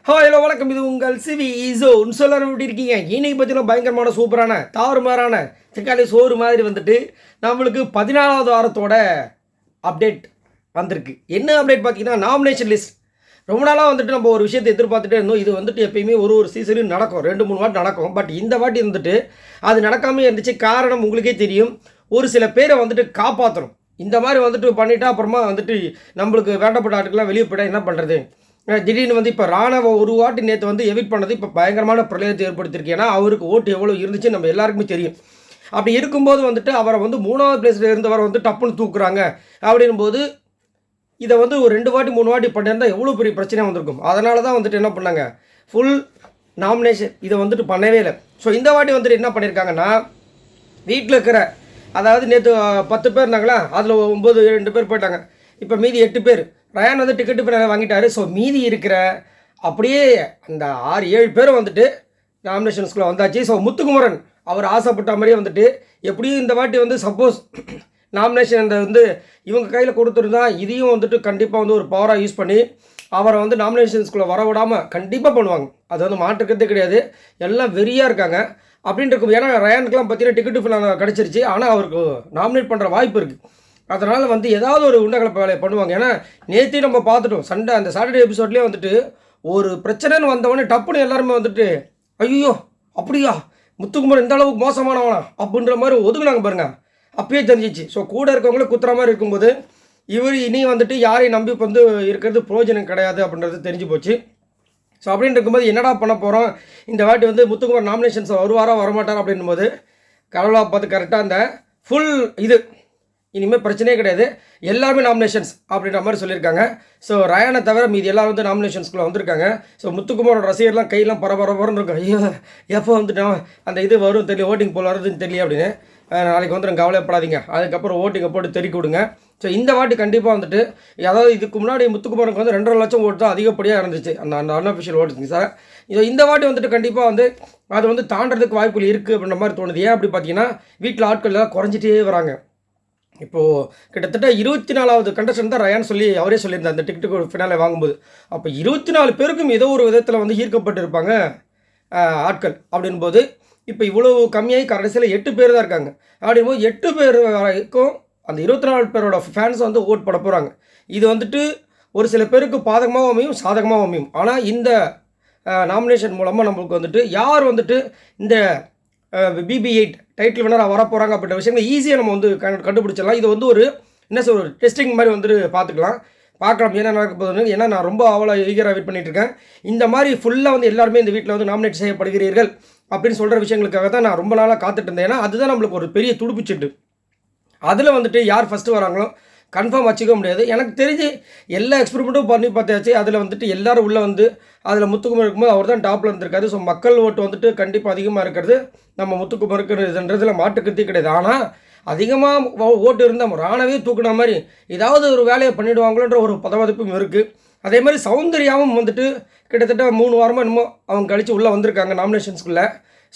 Hello வணக்கம். இது உங்கள் சிவி ஈஸோ சொல்லணும். எப்படி இருக்கீங்க? இன்னைக்கு பார்த்தீங்கன்னா பயங்கரமான சூப்பரான தாறுமாறான தக்காளி சோறு மாதிரி வந்துட்டு நம்மளுக்கு 14வது வாரத்தோட அப்டேட் வந்திருக்கு. என்ன அப்டேட் பார்த்தீங்கன்னா நாமினேஷன் லிஸ்ட். ரொம்ப நாளாக வந்துட்டு நம்ம ஒரு விஷயத்தை எதிர்பார்த்துட்டே இருந்தோம். இது வந்துட்டு எப்பயுமே ஒரு சீசனும் நடக்கும், 2-3 வாட்டி நடக்கும். பட் இந்த வாட்டி வந்துட்டு அது நடக்காமல் இருந்துச்சு. காரணம் உங்களுக்கே தெரியும், ஒரு சில பேரை வந்துட்டு காப்பாற்றணும். இந்த மாதிரி வந்துட்டு பண்ணிட்டா அப்புறமா வந்துட்டு நம்மளுக்கு வேண்டப்பட்ட ஆட்டுக்கெல்லாம் வெளியே போயிட்டா என்ன பண்ணுறது? திடீர்னு வந்து இப்போ ராணவ ஒரு வாட்டி நேற்று வந்து எவிட் பண்ணது இப்போ பயங்கரமான பிரளயத்தை ஏற்படுத்தியிருக்கு. ஏன்னா அவருக்கு ஓட்டு எவ்வளோ இருந்துச்சு நம்ம எல்லாருக்குமே தெரியும். அப்படி இருக்கும்போது வந்துட்டு அவரை வந்து 3வது பிளேஸில் இருந்தவரை வந்து டப்புன்னு தூக்குறாங்க. அப்படின்போது இதை வந்து ஒரு 2 வாட்டி 3 வாட்டி பண்ணியிருந்தால் எவ்வளோ பெரிய பிரச்சனையாக வந்திருக்கும். அதனால தான் வந்துட்டு என்ன பண்ணாங்க, ஃபுல் நாமினேஷன் இதை வந்துட்டு பண்ணவே இல்லை. ஸோ இந்த வாட்டி வந்துட்டு என்ன பண்ணியிருக்காங்கன்னா, வீட்டில் இருக்கிற அதாவது நேற்று 10 பேர் இருந்தாங்களா, அதில் 2 பேர் போயிட்டாங்க. இப்போ மீதி 8 பேர். ரயான் வந்து டிக்கெட்டு பின்னாடி வாங்கிட்டாரு. ஸோ மீதி இருக்கிற அப்படியே அந்த 6-7 பேரும் வந்துட்டு நாமினேஷன்ஸ்குள்ளே வந்தாச்சு. ஸோ முத்துக்குமரன் அவர் ஆசைப்பட்ட மாதிரியே வந்துட்டு எப்படியும் இந்த வாட்டி வந்து சப்போஸ் நாமினேஷன் இந்த வந்து இவங்க கையில் கொடுத்துருந்தா இதையும் வந்துட்டு கண்டிப்பாக வந்து ஒரு பவராக யூஸ் பண்ணி அவரை வந்து நாமினேஷன்ஸ்குள்ளே வர விடாமல் கண்டிப்பாக பண்ணுவாங்க. அது வந்து மாற்றுக்கிறதே கிடையாது. எல்லாம் வெறியாக இருக்காங்க அப்படின்ட்டு இருக்கும். ஏன்னா ரயானுக்கெலாம் பார்த்தீங்கன்னா டிக்கெட்டு ஃபினால் கிடச்சிருச்சு. ஆனால் அவருக்கு நாமினேட் பண்ணுற வாய்ப்பு இருக்குது. அதனால் வந்து ஏதாவது ஒரு உண்டகலப்ப வேலையை பண்ணுவாங்க. ஏன்னா நேற்று நம்ம பார்த்துட்டோம், அந்த சாட்டர்டே எபிசோட்லேயே வந்துட்டு ஒரு பிரச்சனைன்னு வந்தவொடனே டப்புன்னு எல்லாருமே வந்துட்டு ஐயோ அப்படியா முத்துக்குமார் இந்த அளவுக்கு மோசமானவனா அப்படின்ற மாதிரி ஒதுக்குனாங்க பாருங்க. அப்பயே தெரிஞ்சிச்சு. ஸோ கூட இருக்கவங்களே குத்துற மாதிரி இருக்கும்போது இவர் இனி வந்துட்டு யாரையும் நம்பி வந்து இருக்கிறது பிரயோஜனம் கிடையாது அப்படின்றது தெரிஞ்சு போச்சு. ஸோ அப்படின்னு இருக்கும்போது என்னடா பண்ண போகிறோம், இந்த வாட்டி வந்து முத்துக்குமார் நாமினேஷன்ஸ் வருவாரா வரமாட்டாரா அப்படின்னும் போது கடவுளாக பார்த்து கரெக்டாக அந்த ஃபுல் இது இனிமேல் பிரச்சனையே கிடையாது, எல்லாருமே நாமினேஷன்ஸ் அப்படின்ற மாதிரி சொல்லியிருக்காங்க. ஸோ ரயானை தவிர மீதி எல்லாரும் வந்து நாமினேஷன்ஸ்குள்ளே வந்திருக்காங்க. ஸோ முத்துக்குமாரோட ரசிகர்லாம் கையெல்லாம் பரபரன்னு இருக்கும். ஐயோ எப்போ வந்துட்டு அந்த இது வரும் தெரியல, ஓட்டிங் போல் வருதுன்னு தெரியல அப்படின்னு. நாளைக்கு வந்துடும், கவலைப்படாதீங்க. அதுக்கப்புறம் ஓட்டிங்கை போட்டு தெறிக்க விடுங்க. ஸோ இந்த வாட்டி கண்டிப்பாக வந்துட்டு அதாவது இதுக்கு முன்னாடி முத்துக்குமாருக்கு வந்து 2.5 லட்சம் ஓட்டு தான் அதிகப்படியாக இருந்துச்சு அந்த அன்அஃபிஷியல் ஓட்டுங்க சார். இந்த வாட்டி வந்துட்டு கண்டிப்பாக வந்து அது வந்து தாண்டறதுக்கு வாய்ப்புகள் இருக்குது அப்படின்ற மாதிரி தோணுது. ஏன் அப்படி பார்த்தீங்கன்னா வீட்டில் ஆட்கள் எல்லாம் குறைஞ்சிட்டே வராங்க. இப்போது கிட்டத்தட்ட 24வது கண்டஸ்டன் தான் ரயான் சொல்லி அவரே சொல்லியிருந்தார் அந்த டிக்கெட்டு ஃபினாலே வாங்கும்போது. அப்போ 24 பேருக்கும் ஏதோ ஒரு விதத்தில் வந்து ஈர்க்கப்பட்டிருப்பாங்க ஆட்கள். அப்படின்போது இப்போ இவ்வளோ கம்மியாகி கடைசியில் 8 பேர் தான் இருக்காங்க. அப்படின்போது 8 பேர் வரைக்கும் அந்த 24 பேரோட ஃபேன்ஸ் வந்து ஓட் போட போகிறாங்க. இது வந்துட்டு ஒரு சில பேருக்கு பாதகமாகவும் அமையும், சாதகமாகவும் அமையும். ஆனால் இந்த நாமினேஷன் மூலமாக நம்மளுக்கு வந்துட்டு யார் வந்துட்டு இந்த BB8 டைட்டில் வினராக வரப்போகிறாங்க அப்படின்ற விஷயங்கள் ஈஸியாக நம்ம வந்து கண்டுபிடிச்சிடலாம். இது வந்து ஒரு என்ன சொல்ற ஒரு டெஸ்டிங் மாதிரி வந்துட்டு பார்க்கலாம் என்ன நடக்க போகுதுன்னு. ஏன்னா நான் ரொம்ப ஈகராக வெயிட் பண்ணிட்டு இருக்கேன். இந்த மாதிரி ஃபுல்லாக வந்து எல்லாருமே இந்த வீட்டில் வந்து நாமினேட் செய்யப்படுகிறீர்கள் அப்படின்னு சொல்கிற விஷயங்களுக்காக தான் நான் ரொம்ப நாளாக காத்துட்டு இருந்தேன். ஏன்னா அதுதான் நம்மளுக்கு ஒரு பெரிய துடுப்புச்சிட்டு. அதில் வந்துட்டு யார் ஃபஸ்ட்டு வராங்களோ கன்ஃபார்ம் வச்சுக்க முடியாது. எனக்கு தெரிஞ்சு எல்லா எக்ஸ்பெரிமெண்ட்டும் பண்ணி பார்த்தாச்சு. அதில் வந்துட்டு எல்லோரும் உள்ளே வந்து அதில் முத்துக்குமார் இருக்கும்போது அவர் தான் டாப்பில் இருந்திருக்காரு. ஸோ மக்கள் ஓட்டு வந்துட்டு கண்டிப்பாக அதிகமாக இருக்கிறது நம்ம முத்துக்குமாருக்குன்றதுல மாற்றுக்கிறதே கிடையாது. ஆனால் அதிகமாக ஓட்டு இருந்தால் ராணவே தூக்குன மாதிரி ஏதாவது ஒரு வேலையை பண்ணிவிடுவாங்களோன்ற ஒரு பதவதிப்பும் இருக்குது. அதே மாதிரி சௌந்தர்யாவும் வந்துட்டு கிட்டத்தட்ட 3 வாரமாக என்னமோ அவங்க கழித்து உள்ளே வந்திருக்காங்க நாமினேஷன்ஸ்குள்ளே.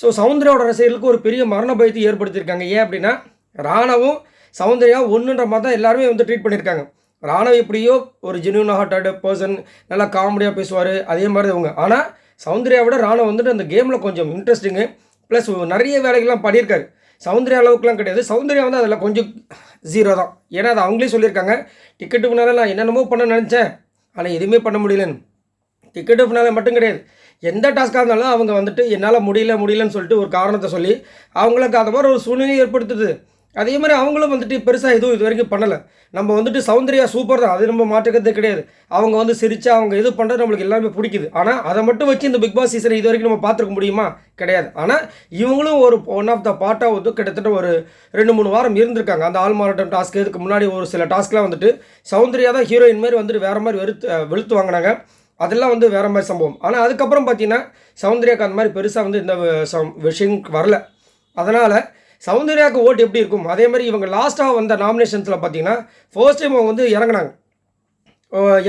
ஸோ சௌந்தர்யாவோட ரசிகர்களுக்கு ஒரு பெரிய மரண பயத்தை ஏற்படுத்தியிருக்காங்க. ஏன் அப்படின்னா ராணவும் சௌந்தர்யா ஒன்றுன்ற மாதிரி தான் எல்லாருமே வந்து ட்ரீட் பண்ணியிருக்காங்க. ராணவ் எப்படியோ ஒரு ஜென்யூன் ஹார்ட்டட் பர்சன், நல்லா காமெடியாக பேசுவார், அதே மாதிரி அவங்க. ஆனால் சௌந்தர்யாவோட ராணவ் வந்துட்டு அந்த கேமில் கொஞ்சம் இன்ட்ரெஸ்டிங்கு ப்ளஸ் நிறைய வேலைகள்லாம் பண்ணியிருக்காரு. சௌந்தர்யா அளவுக்குலாம் கிடையாது. சௌந்தர்யா வந்து அதில் கொஞ்சம் 0 தான். ஏன்னா அது அவங்களே சொல்லியிருக்காங்க, டிக்கெட்டு முன்னால் நான் என்னென்னமோ பண்ண நினச்சேன் ஆனால் எதுவுமே பண்ண முடியலன்னு. டிக்கெட்டு முன்னால் மட்டும் கிடையாது, எந்த டாஸ்க்காக இருந்தாலும் அவங்க வந்துட்டு என்னால் முடியலன்னு சொல்லிட்டு ஒரு காரணத்தை சொல்லி அவங்களுக்கு அந்த மாதிரி ஒரு சூழ்நிலை ஏற்படுத்துது. அதே மாதிரி அவங்களும் வந்துட்டு பெருசாக எதுவும் இது வரைக்கும் பண்ணலை. நம்ம வந்துட்டு சௌந்தர்யா சூப்பர் தான், அது நம்ம மாற்றுக்கிறதே கிடையாது. அவங்க வந்து சிரிச்சா அவங்க இது பண்ணுறது நம்மளுக்கு எல்லாமே பிடிக்குது. ஆனால் அதை மட்டும் வச்சு இந்த பிக் பாஸ் சீசனை இது வரைக்கும் நம்ம பார்த்துருக்க முடியுமா? கிடையாது. ஆனால் இவங்களும் ஒரு ஒன் ஆஃப் த பார்ட்டாக வந்து கிட்டத்தட்ட ஒரு 2-3 வாரம் இருந்திருக்காங்க. அந்த ஆள் மாறாட்டம் டாஸ்க்கு இதுக்கு முன்னாடி ஒரு சில டாஸ்க்லாம் வந்துட்டு சௌந்தர்யா தான் ஹீரோயின் மாதிரி வந்துட்டு வேறு மாதிரி வெளுத்து வாங்கினாங்க. அதெல்லாம் வந்து வேறு மாதிரி சம்பவம். ஆனால் அதுக்கப்புறம் பார்த்தீங்கன்னா சௌந்தர்யாவுக்கு அந்த மாதிரி பெருசாக வந்து இந்த விஷயம் வரல. அதனால் சௌந்தர்யாவுக்கு ஓட்டு எப்படி இருக்கும்? அதே மாதிரி இவங்க லாஸ்ட்டாக வந்த நாமினேஷன்ஸில் பார்த்தீங்கன்னா ஃபர்ஸ்ட் டைம் அவங்க வந்து இறங்கினாங்க.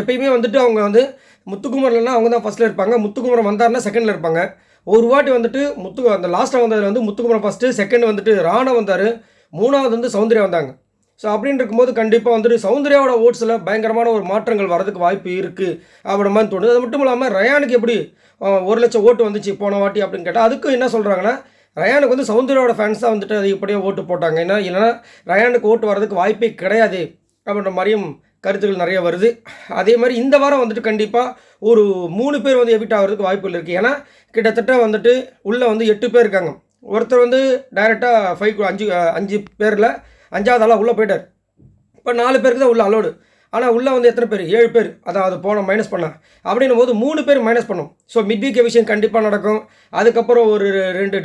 எப்பயுமே வந்துட்டு அவங்க வந்து முத்துக்குமரன்லாம் அவங்க தான் ஃபஸ்ட்டில் இருப்பாங்க. முத்துக்குமரன் வந்தார்னா செகண்டில் இருப்பாங்க. ஒரு வாட்டி வந்துட்டு அந்த லாஸ்ட்டாக வந்ததில் வந்து முத்துக்குமரன் ஃபஸ்ட்டு, செகண்ட் வந்துட்டு ராணா வந்தார், 3வது வந்து சௌந்தர்யா வந்தாங்க. ஸோ அப்படின்னு இருக்கும்போது கண்டிப்பாக வந்துட்டு சௌந்தர்யாவோட ஓட்ஸில் பயங்கரமான ஒரு மாற்றங்கள் வரதுக்கு வாய்ப்பு இருக்குது அப்படின்ற மாதிரி தோணுது. அது மட்டும் இல்லாமல் ரயானுக்கு எப்படி 1,00,000 ஓட்டு வந்துச்சு போன வாட்டி அப்படின்னு கேட்டால் அதுக்கும் என்ன சொல்கிறாங்கன்னா, ரயானுக்கு வந்து சௌந்தர்யாவோட ஃபேன்ஸ் தான் வந்துட்டு அதிகப்படியாக ஓட்டு போட்டாங்க. இல்லைன்னா ரயானுக்கு ஓட்டு வரதுக்கு வாய்ப்பே கிடையாது அப்படின்ற மாதிரியும் கருத்துக்கள் நிறைய வருது. அதே மாதிரி இந்த வாரம் வந்துட்டு கண்டிப்பாக ஒரு 3 பேர் வந்து எவிட் ஆகிறதுக்கு வாய்ப்புகள் இருக்குது. ஏன்னா கிட்டத்தட்ட வந்துட்டு உள்ளே வந்து 8 பேர் இருக்காங்க. ஒருத்தர் வந்து டைரெக்டாக 5 பேரில் 5வது ஆளாக உள்ளே போயிட்டார். இப்போ 4 பேருக்கு தான் உள்ள அலோடு. ஆனால் உள்ளே வந்து எத்தனை பேர்? 7 பேர். அதாவது போன மைனஸ் பண்ணால் அப்படின்னும் போது 3 பேர் மைனஸ் பண்ணும். ஸோ மிட் வீக் எவிஷன் கண்டிப்பாக நடக்கும். அதுக்கப்புறம் ஒரு 2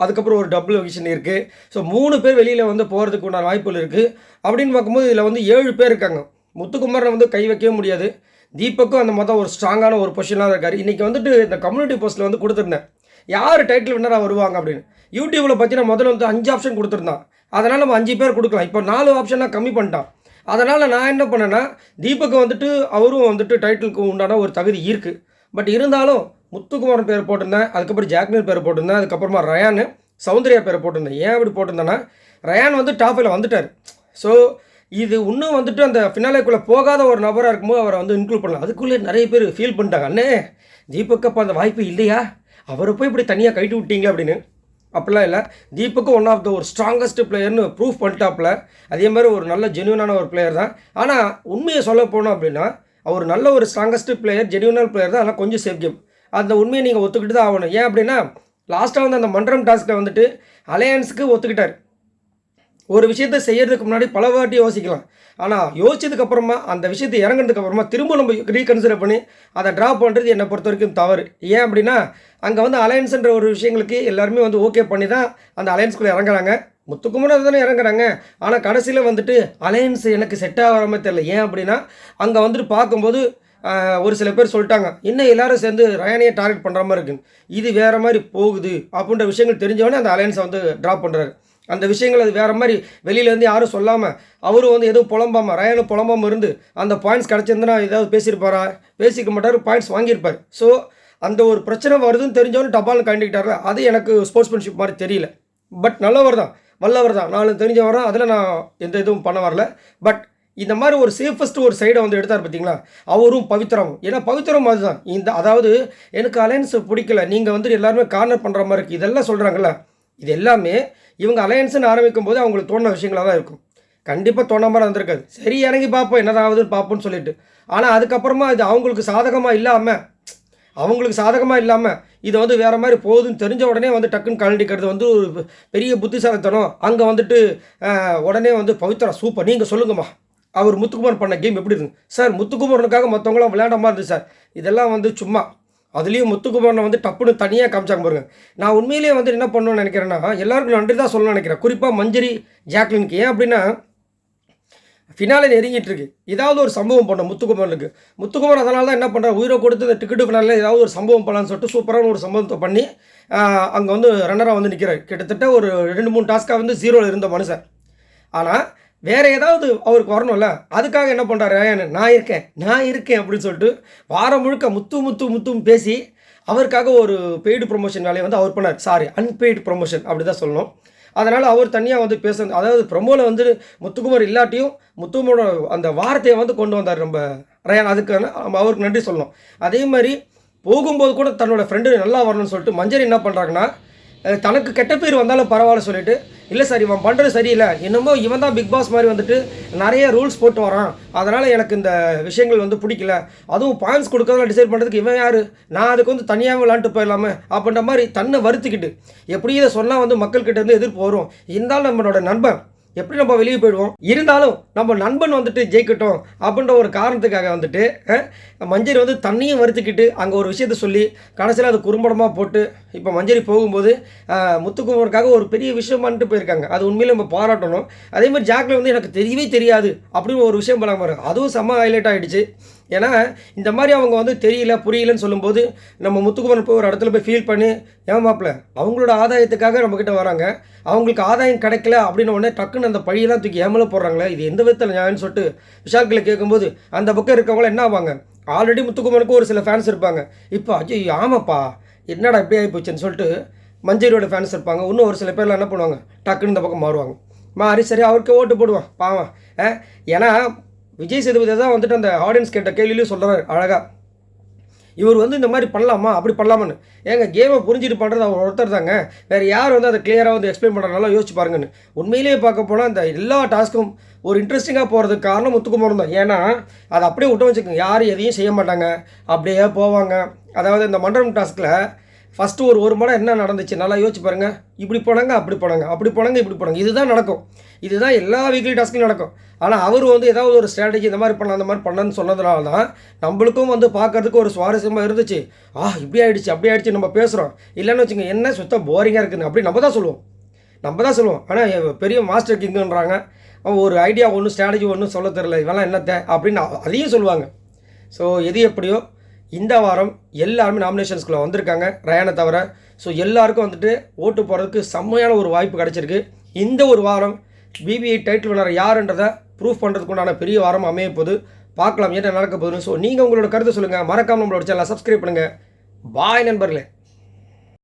அதுக்கப்புறம் ஒரு டபுள் எவிஷன் இருக்குது. ஸோ 3 பேர் வெளியில் வந்து போகிறதுக்கு உண்டான வாய்ப்புகள் இருக்குது. அப்படின்னு பார்க்கும்போது இதில் வந்து 7 பேர் இருக்காங்க. முத்துக்குமாரை வந்து கை வைக்கவே முடியாது. தீபக்கும் அந்த மொத்தம் ஒரு ஸ்ட்ராங்கான ஒரு பொசிஷனாக இருக்கார். இன்றைக்கி வந்துட்டு இந்த கம்யூனிட்டி போஸ்ட்டில் வந்து கொடுத்துருந்தேன், யார் டைட்டில் வின்னராக வருவாங்க அப்படின்னு. யூடியூப்பில் பார்த்தீங்கன்னா முதல்ல வந்து 5 ஆப்ஷன் கொடுத்துருந்தான். அதனால் நம்ம 5 பேர் கொடுக்கலாம். இப்போ 4 ஆப்ஷனாக கம்மி பண்ணிட்டான். அதனால் நான் என்ன பண்ணேன்னா, தீபக்கு வந்துட்டு அவரும் வந்துட்டு டைட்டிலுக்கு உண்டான ஒரு தகுதி இருக்குது. பட் இருந்தாலும் முத்துக்குமாரன் பேர் போட்டிருந்தேன், அதுக்கப்புறம் ஜாக்லின் பேர் போட்டிருந்தேன், அதுக்கப்புறமா ரயான், சௌந்தர்யா பேர் போட்டிருந்தேன். ஏன் அப்படி போட்டிருந்தேன்னா, ரயான் வந்து டாப் 5 வந்துட்டார். ஸோ இது இன்னும் வந்துட்டு அந்த ஃபினாலேக்குள்ளே போகாத ஒரு நபராக இருக்கும்போது அவரை வந்து இன்க்ளூட் பண்ணலாம். அதுக்குள்ளே நிறைய பேர் ஃபீல் பண்ணிட்டாங்க, அண்ணே தீபக்கு அப்போ அந்த வாய்ப்பு இல்லையா, அவரை போய் இப்படி தனியாக கைட்டு விட்டீங்க அப்படின்னு. அப்படிலாம் இல்லை, தீபக்கும் ஒன் ஆஃப் த ஒரு ஸ்ட்ராங்கஸ்ட் பிளேயர்னு ப்ரூஃப் பண்ணிட்டாப்புல. அதே மாதிரி ஒரு நல்ல ஜென்யூனான ஒரு பிளேயர் தான். ஆனால் உண்மையை சொல்ல போனோம் அப்படின்னா, அவர் நல்ல ஒரு ஸ்ட்ராங்கஸ்ட் பிளேயர், ஜென்யூனான பிளேயர் தான். ஆனால் கொஞ்சம் சேஃப் கேம். அந்த உண்மையை நீங்கள் ஒத்துக்கிட்டு தான் ஆகணும். ஏன் அப்படின்னா, லாஸ்ட்டாக வந்து அந்த மன்றம் டாஸ்கில் வந்துட்டு அலையன்ஸுக்கு ஒத்துக்கிட்டார். ஒரு விஷயத்தை செய்யறதுக்கு முன்னாடி பல வாட்டி யோசிக்கலாம். ஆனால் யோசிச்சதுக்கப்புறமா அந்த விஷயத்தை இறங்குறதுக்கப்புறமா திரும்ப நம்ம ரீகன்சிடர் பண்ணி அதை ட்ராப் பண்ணுறது என்னை பொறுத்த வரைக்கும் தவறு. ஏன் அப்படின்னா, அங்கே வந்து அலையன்ஸுன்ற ஒரு விஷயங்களுக்கு எல்லாருமே வந்து ஓகே பண்ணி தான் அந்த அலையன்ஸ்குள்ளே இறங்குறாங்க. முத்துக்குமரன் தானே இறங்குறாங்க. ஆனால் கடைசியில் வந்துட்டு அலையன்ஸ் எனக்கு செட் ஆகிற மாதிரி தெரியல. ஏன் அப்படின்னா, அங்கே வந்துட்டு பார்க்கும்போது ஒரு சில பேர் சொல்லிட்டாங்க, இன்னும் எல்லோரும் சேர்ந்து ரயானையை டார்கெட் பண்ணுற மாதிரி இருக்குன்னு. இது வேறு மாதிரி போகுது அப்படின்ற விஷயங்கள் தெரிஞ்சவொடனே அந்த அலையன்ஸை வந்து ட்ராப் பண்ணுறாரு. அந்த விஷயங்கள் அது வேறு மாதிரி வெளியிலேருந்து யாரும் சொல்லாமல் அவரும் வந்து எதுவும் புலம்பாமல் ரயானும் புலம்பாமல் இருந்து அந்த பாயிண்ட்ஸ் கிடச்சிருந்தனா ஏதாவது பேசியிருப்பாரா, பேசிக்க மாட்டார், பாயிண்ட்ஸ் வாங்கியிருப்பார். ஸோ அந்த ஒரு பிரச்சனை வருதுன்னு தெரிஞ்சவொன்னு டபால்னு கண்டிக்கிட்டார். அது எனக்கு ஸ்போர்ட்ஸ்மேன்ஷிப் மாதிரி தெரியல. பட் நல்லவர் தான், வல்லவர் தான், நானும் தெரிஞ்சவர் தான். அதில் நான் எந்த இதுவும் பண்ண வரல. பட் இந்த மாதிரி ஒரு சேஃபஸ்ட் ஒரு சைடை வந்து எடுத்தார் பார்த்தீங்களா, அவரும் பவித்ராவும். ஏன்னா பவித்ரம் அதுதான் அதாவது எனக்கு அலையன்ஸ் பிடிக்கல, நீங்கள் வந்து எல்லாருமே கார்னர் பண்ணுற மாதிரி இருக்குது, இதெல்லாம் சொல்கிறாங்கல்ல, இது எல்லாமே இவங்க அலையன்ஸ்னு ஆரம்பிக்கும் போது அவங்களுக்கு தோணுன விஷயங்களாக தான் இருக்கும். கண்டிப்பாக தோண மாதிரி வந்திருக்காது. சரி இறங்கி பார்ப்போம் என்னதாவதுன்னு பார்ப்போம்னு சொல்லிட்டு. ஆனால் அதுக்கப்புறமா இது அவங்களுக்கு சாதகமாக இல்லாமல் இதை வந்து வேறு மாதிரி போகுதுன்னு தெரிஞ்ச உடனே வந்து டக்குன்னு கழட்டிக்கிறது வந்து ஒரு பெரிய புத்திசாலித்தனம். அங்கே வந்துட்டு உடனே வந்து பவித்ரா சூப்பர், நீங்கள் சொல்லுங்கம்மா, அவர் முத்துக்குமார் பண்ண கேம் எப்படி இருந்து சார், முத்துக்குமாரனுக்காக மற்றவங்களாம் விளையாட மாதிரி இருந்துச்சு சார், இதெல்லாம் வந்து சும்மா. அதுலேயும் முத்துக்குமாரனை வந்து டப்புன்னு தனியாக காமிச்சாங்க பாருங்க. நான் உண்மையிலேயே வந்து என்ன பண்ணணும்னு நினைக்கிறேன்னா, எல்லாருக்கும் நன்றி தான் சொல்லணும்னு நினைக்கிறேன். குறிப்பாக மஞ்சரி, ஜாக்லினுக்கு. ஏன் அப்படின்னா, ஃபினாலே நெருங்கிட்டு இருக்கு, ஏதாவது ஒரு சம்பவம் பண்ணோம் முத்துக்குமார் அதனால தான் என்ன பண்ணுறாரு, உயிரை கொடுத்து இந்த டிக்கெட்டு ஃபினாலே ஏதாவது ஒரு சம்பவம் பண்ணலான்னு சொல்லிட்டு சூப்பரான ஒரு சம்பவத்தை பண்ணி அங்கே வந்து ரன்னராக வந்து நிற்கிறார். கிட்டத்தட்ட ஒரு 2-3 டாஸ்க்காக வந்து 0ல் இருந்த மனுஷன். ஆனால் வேறு ஏதாவது அவருக்கு வரணும்ல, அதுக்காக என்ன பண்ணுறாரு ரயான், நான் இருக்கேன் அப்படின்னு சொல்லிட்டு வாரம் முழுக்க முத்துன்னு பேசி அவருக்காக ஒரு பெய்டு ப்ரொமோஷன் வேலையை வந்து அவர் பண்ணார். சாரி, அன்பெய்டு ப்ரொமோஷன் அப்படி தான் சொல்லணும். அதனால் அவர் தனியாக வந்து பேசுறது, அதாவது ப்ரொமோவில் வந்து முத்துக்குமார் இல்லாட்டியும் முத்துக்குமாரோட அந்த வார்த்தையை வந்து கொண்டு வந்தார் நம்ம ரயான். அதுக்கு அவருக்கு நன்றி சொல்லணும். அதே மாதிரி போகும்போது கூட தன்னோட ஃப்ரெண்டு நல்லா வரணும்னு சொல்லிட்டு மஞ்சரி என்ன பண்ணுறாங்கன்னா, தனக்கு கெட்ட பேர் வந்தாலும் பரவாயில்ல சொல்லிட்டு, இல்லை சார் இவன் பண்ணுறது சரியில்லை, என்னமோ இவன் தான் பிக் பாஸ் மாதிரி வந்துட்டு நிறைய ரூல்ஸ் போட்டு வரான், அதனால் எனக்கு இந்த விஷயங்கள் வந்து பிடிக்கல, அதுவும் பாயிண்ட்ஸ் கொடுக்கறதுல டிசைட் பண்ணுறதுக்கு இவன் யார், நான் அதுக்கு வந்து தனியாக விளாண்டுட்டு போயிடலாமே அப்படின்ற மாதிரி தன்னை வருத்திக்கிட்டு, எப்படி இதை சொன்னால் வந்து மக்கள்கிட்ட இருந்து எதிர்ப்பு வரும், இருந்தாலும் நம்மளோட நண்பன் எப்படி நம்ம வெளியே போயிடுவோம், இருந்தாலும் நம்ம நண்பன் வந்துட்டு ஜெயிக்கட்டும் அப்படின்ற ஒரு காரணத்துக்காக வந்துட்டு மஞ்சரி வந்து தண்ணியும் வருத்திக்கிட்டு அங்கே ஒரு விஷயத்த சொல்லி கடைசியில் அது குறும்படமாக போட்டு இப்போ மஞ்சரி போகும்போது முத்துக்குமாருக்காக ஒரு பெரிய விஷயமான்ட்டு போயிருக்காங்க. அது உண்மையிலே நம்ம பாராட்டணும். அதே மாதிரி ஜாக்லின் வந்து எனக்கு தெரியவே தெரியாது அப்படின்னு ஒரு விஷயம் பண்ணாமல் இருக்காங்க. அதுவும் செம்ம ஹைலைட் ஆகிடுச்சு. ஏன்னா இந்த மாதிரி அவங்க வந்து தெரியல புரியலன்னு சொல்லும்போது நம்ம முத்துக்குமாரன் போய் ஒரு இடத்துல போய் ஃபீல் பண்ணி, ஏமாப்பில் அவங்களோட ஆதாயத்துக்காக நம்மக்கிட்ட வராங்க, அவங்களுக்கு ஆதாயம் கிடைக்கல அப்படின்னு உடனே டக்குன்னு அந்த பழியெல்லாம் தூக்கி ஏமல போடுறாங்களே, இது எந்த விதத்தில் நியாயம்னு சொல்லிட்டு விஷால்களை கேட்கும்போது அந்த பக்கம் இருக்கவங்களாம் என்ன ஆவாங்க, ஆல்ரெடி முத்துக்குமாருக்கு ஒரு சில ஃபேன்ஸ் இருப்பாங்க, இப்போ அஜய் ஆமாப்பா என்னடா இப்படி ஆகி போச்சுன்னு சொல்லிட்டு மஞ்சரியோட ஃபேன்ஸ் இருப்பாங்க. இன்னும் ஒரு சில பேர்லாம் என்ன பண்ணுவாங்க, டக்குன்னு இந்த பக்கம் மாறி சரி அவருக்கு ஓட்டு போடுவான் பாவம். ஏன்னா விஜய் சேதுபதி தான் வந்துட்டு அந்த ஆடியன்ஸ் கேட்ட கேள்வியிலையும் சொல்கிறார் அழகாக, இவர் வந்து இந்த மாதிரி பண்ணலாமா அப்படி பண்ணலாமான்னு. ஏங்க கேமை புரிஞ்சுட்டு பண்ணுறது அவர் ஒருத்தர் தாங்க, வேறு யார் வந்து அதை கிளியராக வந்து எக்ஸ்பிளைன் பண்ணுறதுனால யோசிச்சு பாருங்கன்னு. உண்மையிலேயே பார்க்க போனால் அந்த எல்லா டாஸ்க்கும் ஒரு இன்ட்ரெஸ்டிங்காக போகிறதுக்கு காரணம் முத்துக்குமார் தான். ஏன்னா அதை அப்படியே விட்டு வச்சுக்கோங்க, யாரும் எதையும் செய்ய மாட்டாங்க, அப்படியே போவாங்க. அதாவது இந்த மண்டபம் டாஸ்கில் ஃபஸ்ட்டு ஒரு மணி என்ன நடந்துச்சு நல்லா யோசிச்சு பாருங்கள். இப்படி போனாங்க அப்படி போனாங்க, அப்படி போனாங்க இப்படி போனாங்க, இதுதான் நடக்கும். இதுதான் எல்லா வீக்லி டாஸ்க்கும் நடக்கும். ஆனால் அவர் வந்து ஏதாவது ஒரு ஸ்ட்ராட்டஜி இந்த மாதிரி பண்ணலாம் அந்த மாதிரி பண்ணலான்னு சொன்னதுனால தான் நம்மளுக்கும் வந்து பார்க்கறதுக்கு ஒரு சுவாரஸ்யமாக இருந்துச்சு. இப்படி ஆகிடுச்சு அப்படி ஆகிடுச்சு நம்ம பேசுகிறோம். இல்லைன்னு வச்சுங்க என்ன சுத்தம் போரிங்காக இருக்குதுன்னு அப்படி நம்ம தான் சொல்லுவோம். ஆனால் பெரிய மாஸ்டர் கிங்குன்றாங்க, ஒரு ஐடியா ஒன்றும் ஸ்ட்ராட்டஜி ஒன்றும் சொல்ல தெரியல, இதெல்லாம் என்னத்தை அப்படின்னு அதையும் சொல்லுவாங்க. ஸோ எது எப்படியோ இந்த வாரம் எல்லாருமே நாமினேஷன்ஸ்குள்ளே வந்திருக்காங்க ரயானை தவிர. ஸோ எல்லாருக்கும் வந்துட்டு ஓட்டு போகிறதுக்கு செம்மையான ஒரு வாய்ப்பு கிடச்சிருக்கு. இந்த ஒரு வாரம் பிபிஐ டைட்டில் வினர் யாருன்றதை ப்ரூஃப் பண்ணுறதுக்கு உண்டான பெரிய வாரம் அமைய போது பார்க்கலாம் என்ன நடக்க போகுதுன்னு. ஸோ நீங்கள் உங்களோட கருத்தை சொல்லுங்கள், மறக்காமல் நம்மளோட சேனலை சப்ஸ்கிரைப் பண்ணுங்கள். பாய் நண்பர்களே.